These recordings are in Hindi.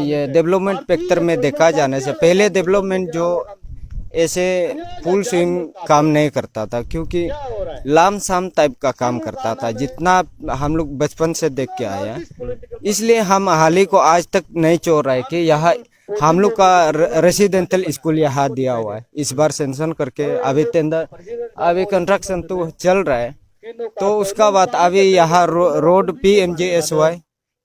ये डेवलपमेंट पेक्टर में देखा जाने से पहले डेवलपमेंट जो ऐसे फुल स्विंग काम नहीं करता था, क्योंकि लाम साम टाइप का काम करता था, जितना हम लोग बचपन से देख के आए हैं। इसलिए हम हाली को आज तक नहीं छोड़ रहे कि यहाँ हम लोग का रेसिडेंशियल स्कूल यहाँ दिया हुआ है। इस बार सेंशन करके अभी टेंडर अभी कंस्ट्रक्शन तो चल रहा है, तो उसका बाद अभी यहाँ रोड PMGSY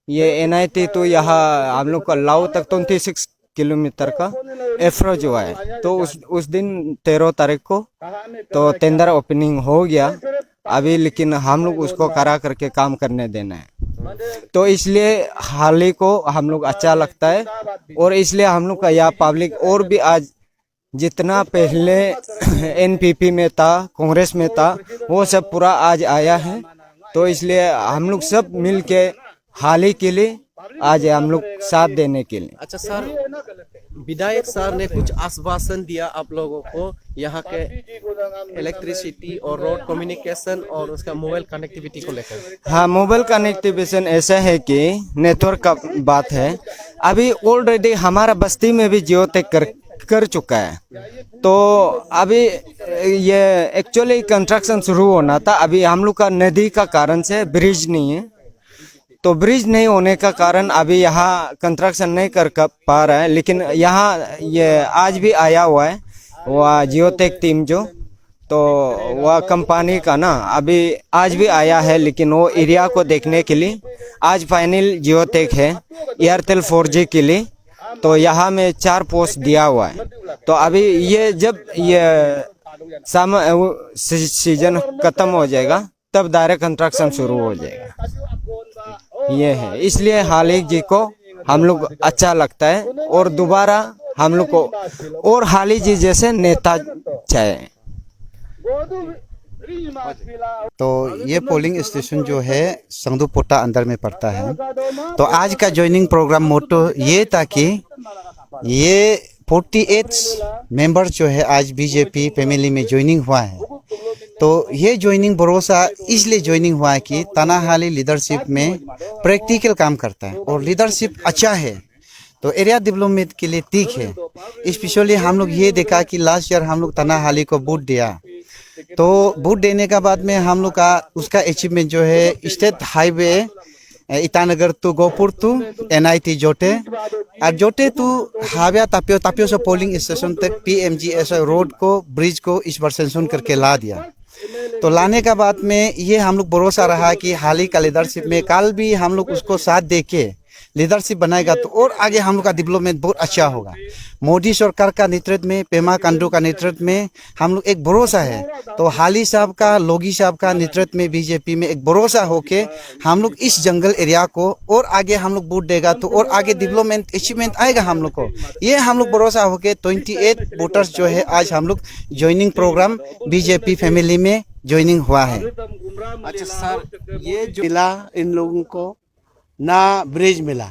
ये NIT तो यहाँ हम लोग का लाओ तक 26 किलोमीटर का एफ्रोज हुआ है। तो उस दिन 13 तारीख को तो टेंडर ओपनिंग हो गया अभी, लेकिन हम लोग उसको करा करके काम करने देना है। तो इसलिए हाल को हम लोग अच्छा लगता है, और इसलिए हम लोग का यह पब्लिक और भी आज जितना पहले NPP में था, कांग्रेस में था, वो सब पूरा आज आया है। तो इसलिए हम लोग सब मिल के हाल ही के लिए आज हम लोग साथ देने के लिए। अच्छा सर, विधायक सर ने कुछ आश्वासन दिया आप लोगों को यहाँ के इलेक्ट्रिसिटी और रोड कम्युनिकेशन और उसका मोबाइल कनेक्टिविटी को लेकर। हाँ, मोबाइल कनेक्टिविटी ऐसा है कि नेटवर्क का बात है। अभी ऑलरेडी हमारा बस्ती में भी जियो टेक कर चुका है। तो अभी ये एक्चुअली कंस्ट्रक्शन शुरू होना था। अभी हम लोग का नदी का कारण से ब्रिज नहीं है, तो ब्रिज नहीं होने का कारण अभी यहाँ कंस्ट्रक्शन नहीं कर पा रहा है। लेकिन यहाँ ये आज भी आया हुआ है वह जियोटेक टीम जो, तो वह कंपनी का ना अभी आज भी आया है, लेकिन वो एरिया को देखने के लिए आज फाइनल जियोटेक है एयरटेल 4G के लिए। तो यहाँ में 4 पोस्ट दिया हुआ है। तो अभी ये जब ये सीजन खत्म हो जाएगा तब डायरेक्ट कंस्ट्रक्शन शुरू हो जाएगा। ये है, इसलिए हाली जी को हम लोग अच्छा लगता है, और दोबारा हम लोग को और हाली जी जैसे नेता चाहिए। तो ये पोलिंग स्टेशन जो है संगदुपोटा अंदर में पड़ता है। तो आज का ज्वाइनिंग प्रोग्राम मोटो ये था कि ये 48 मेंबर्स जो है आज बीजेपी फैमिली में ज्वाइनिंग हुआ है। तो ये ज्वाइनिंग भरोसा इसलिए ज्वाइनिंग हुआ है कि तानाहाली लीडरशिप में प्रैक्टिकल काम करता है और लीडरशिप अच्छा है, तो एरिया डेवलपमेंट के लिए ठीक है। स्पेशली हम लोग ये देखा कि लास्ट ईयर हम लोग तानाहाली को वोट दिया, तो वोट देने का बाद में हम लोग का उसका अचीवमेंट जो है state highway Itanagar to Gopur to NIT Jote और जोटे टू हाविया तापियो, तापियो से पोलिंग स्टेशन तक PMGSY रोड को ब्रिज को इस बार सेंशन करके ला दिया। तो लाने का बाद में ये हम लोग भरोसा रहा कि हाल ही का लीडरशिप में कल भी हम लोग उसको साथ दे के लीडरशिप बनाएगा तो और आगे हम लोग का डेवलपमेंट बहुत अच्छा होगा। मोदी सरकार का नेतृत्व में, पेमा खांडू का नेतृत्व में हम लोग एक भरोसा है। तो हाली साहब का, लोगी साहब का नेतृत्व में बीजेपी में एक भरोसा होके हम लोग इस जंगल एरिया को और आगे हम लोग वोट देगा तो और आगे डेवलपमेंट अचीवमेंट आएगा हम लोग को। ये हम लोग भरोसा होके 28 वोटर्स जो है आज हम लोग ज्वाइनिंग प्रोग्राम बीजेपी फैमिली में ज्वाइनिंग हुआ है। अच्छा सर, ये जो मिला इन लोगों को ना ब्रिज मिला,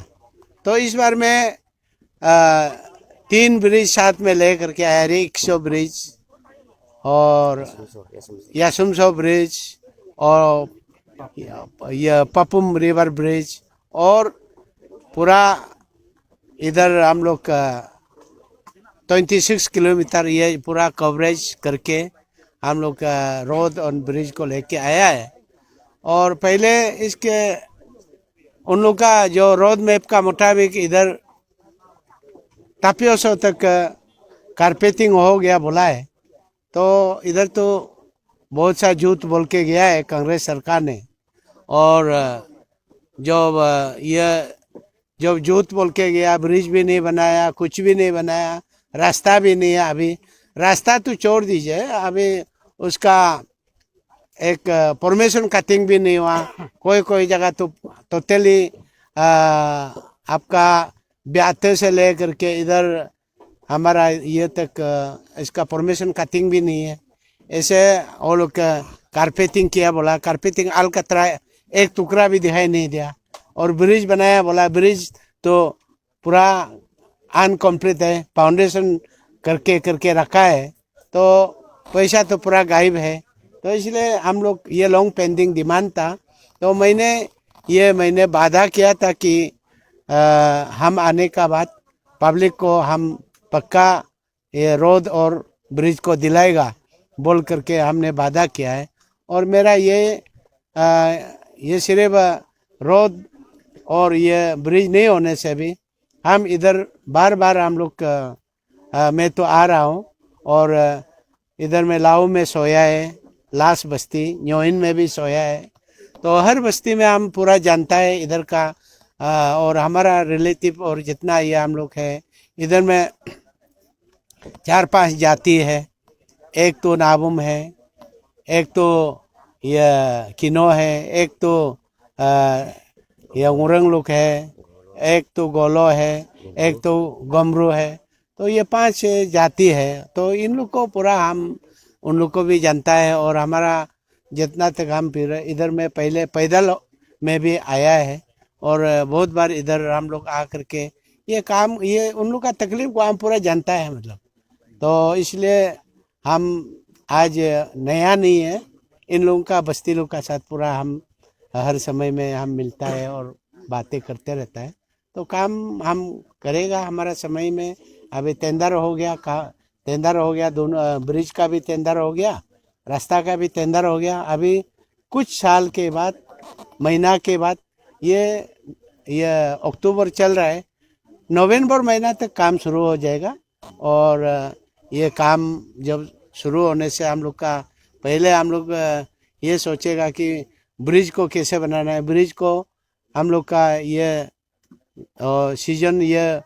तो इस बार में 3 ब्रिज साथ में ले करके आया, रिक्शो ब्रिज और यासुमसो ब्रिज और यह पपुम रिवर ब्रिज और पूरा इधर हम लोग का 26 किलोमीटर ये पूरा कवरेज करके हम लोग का रोड और ब्रिज को लेके आया है। और पहले इसके उन लोग का जो रोड मैप का मुताबिक इधर तापियोसो तक कारपेटिंग हो गया बोला है, तो इधर तो बहुत सा झूठ बोल के गया है कांग्रेस सरकार ने। और जब झूठ बोल के गया, ब्रिज भी नहीं बनाया, कुछ भी नहीं बनाया, रास्ता भी नहीं है। अभी रास्ता तो छोड़ दीजिए, अभी उसका एक फॉर्मेशन कटिंग भी नहीं हुआ। कोई जगह तो टोटली आपका ब्याते से ले करके इधर हमारा ये तक इसका फॉर्मेशन कटिंग भी नहीं है। ऐसे वो लोग कारपेटिंग किया बोला, कारपेटिंग अलकतरा एक टुकड़ा भी दिखाई नहीं दिया। और ब्रिज बनाया, बोला ब्रिज तो पूरा अनकम्प्लीट है, फाउंडेशन करके करके रखा है, तो पैसा तो पूरा गायब है। तो इसलिए हम लोग ये लॉन्ग पेंडिंग डिमांड था, तो मैंने वादा किया था कि हम आने का बाद पब्लिक को हम पक्का ये रोड और ब्रिज को दिलाएगा बोल करके हमने वादा किया है। और मेरा ये सिर्फ रोड और ये ब्रिज नहीं होने से भी हम इधर बार बार हम लोग मैं तो आ रहा हूँ, और इधर में लाओ में सोया है, लास बस्ती न्योइन में भी सोया है, तो हर बस्ती में हम पूरा जानता है इधर का। और हमारा रिलेटिव और जितना ये हम लोग है, इधर में 4-5 जाति है, एक तो नाबुम है, एक तो ये किनो है, एक तो ये उरंग लोग है, एक तो गोलो है, एक तो गमरू है, तो ये 5 जाति है। तो इन लोग को पूरा हम उन लोग को भी जानता है, और हमारा जितना तक हम फिर इधर में पहले पैदल में भी आया है, और बहुत बार इधर हम लोग आ करके ये काम, ये उन लोग का तकलीफ को हम पूरा जानता है मतलब। तो इसलिए हम आज नया नहीं है, इन लोगों का बस्ती लोग का साथ पूरा हम हर समय में हम मिलता है और बातें करते रहता है। तो काम हम करेगा हमारा समय में। अभी टेंडर हो गया, दोनों ब्रिज का भी टेंडर हो गया, रास्ता का भी टेंडर हो गया। अभी कुछ साल के बाद, महीना के बाद, ये अक्टूबर चल रहा है, नवंबर महीना तक काम शुरू हो जाएगा। और ये काम जब शुरू होने से हम लोग का पहले हम लोग ये सोचेगा कि ब्रिज को कैसे बनाना है। ब्रिज को हम लोग का ये सीजन, ये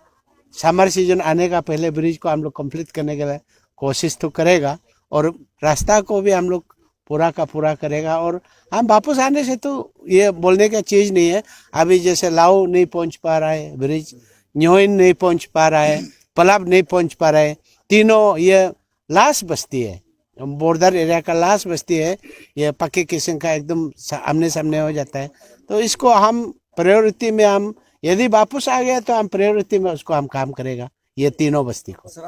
समर सीजन आने का पहले ब्रिज को हम लोग कंप्लीट करने के लिए कोशिश तो करेगा, और रास्ता को भी हम लोग पूरा का पूरा करेगा। और हम वापस आने से तो ये बोलने का चीज़ नहीं है। अभी जैसे लाओ नहीं पहुंच पा रहा है ब्रिज, न्योइन नहीं पहुंच पा रहा है, पलाब नहीं पहुंच पा रहा है, तीनों ये लास्ट बस्ती है, बॉर्डर एरिया का लास्ट बस्ती है, ये पक्के किस्म का एकदम आमने सामने हो जाता है। तो इसको हम प्रायोरिटी में, हम यदि वापस आ गया तो हम प्रायोरिटी में उसको हम काम करेगा, ये तीनों बस्ती को। सर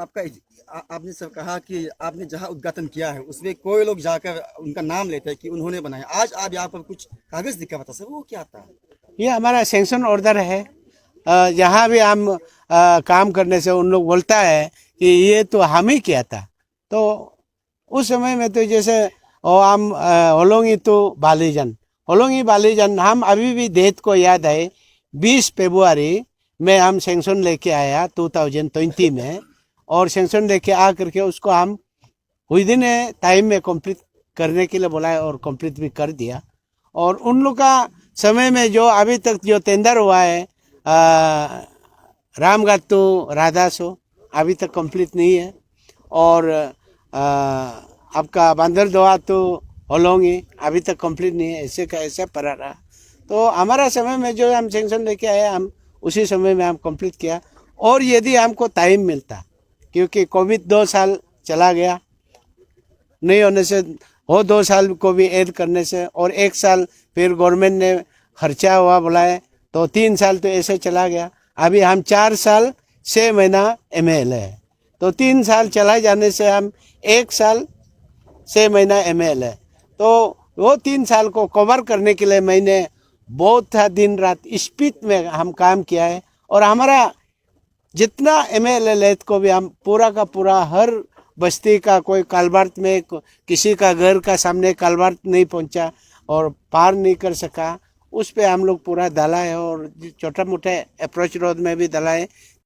आपने सर कहा कि आपने जहां उद्घाटन किया है उसमें कोई लोग जाकर उनका नाम लेते हैं कि उन्होंने बनाया। आज आप यहाँ पर कुछ कागज दिखा था सर, वो क्या था? ये हमारा सैंक्शन ऑर्डर है। जहाँ भी हम काम करने से उन लोग बोलता है कि ये तो हम ही किया था। तो उस समय में तो जैसे हम होलोंगी तो बालीजन हम अभी भी डेट को याद है, 20 फरवरी में हम सैंक्शन लेके आया 2020 में, और सैंक्शन लेके आ करके उसको हम विदिन टाइम में कंप्लीट करने के लिए बोला है, और कंप्लीट भी कर दिया। और उन लोग का समय में जो अभी तक जो टेंडर हुआ है रामगढ़ तो राधासो अभी तक कंप्लीट नहीं है, और आपका बंदरदोआ तो होलोंगी अभी तक कंप्लीट नहीं है, ऐसे का ऐसा पड़ा रहा। तो हमारा समय में जो हम सैंक्शन लेके आए, हम उसी समय में हम कंप्लीट किया। और यदि हमको टाइम मिलता, क्योंकि कोविड 2 साल चला गया, नहीं होने से वो 2 साल को भी ऐड करने से, और 1 साल फिर गवर्नमेंट ने खर्चा हुआ बुलाए, तो 3 साल तो ऐसे चला गया। अभी हम 4 साल 6 महीना ML है, तो 3 साल चला जाने से हम 1 साल 6 महीना ML है। तो वो 3 साल को कवर करने के लिए मैंने बहुत दिन रात स्पीड में हम काम किया है। और हमारा जितना ML को भी हम पूरा का पूरा हर बस्ती का कोई कालबार्थ में किसी का घर का सामने कालबार्थ नहीं पहुंचा और पार नहीं कर सका, उस पे हम लोग पूरा डाला है। और छोटा मोटा अप्रोच रोड में भी डाला है।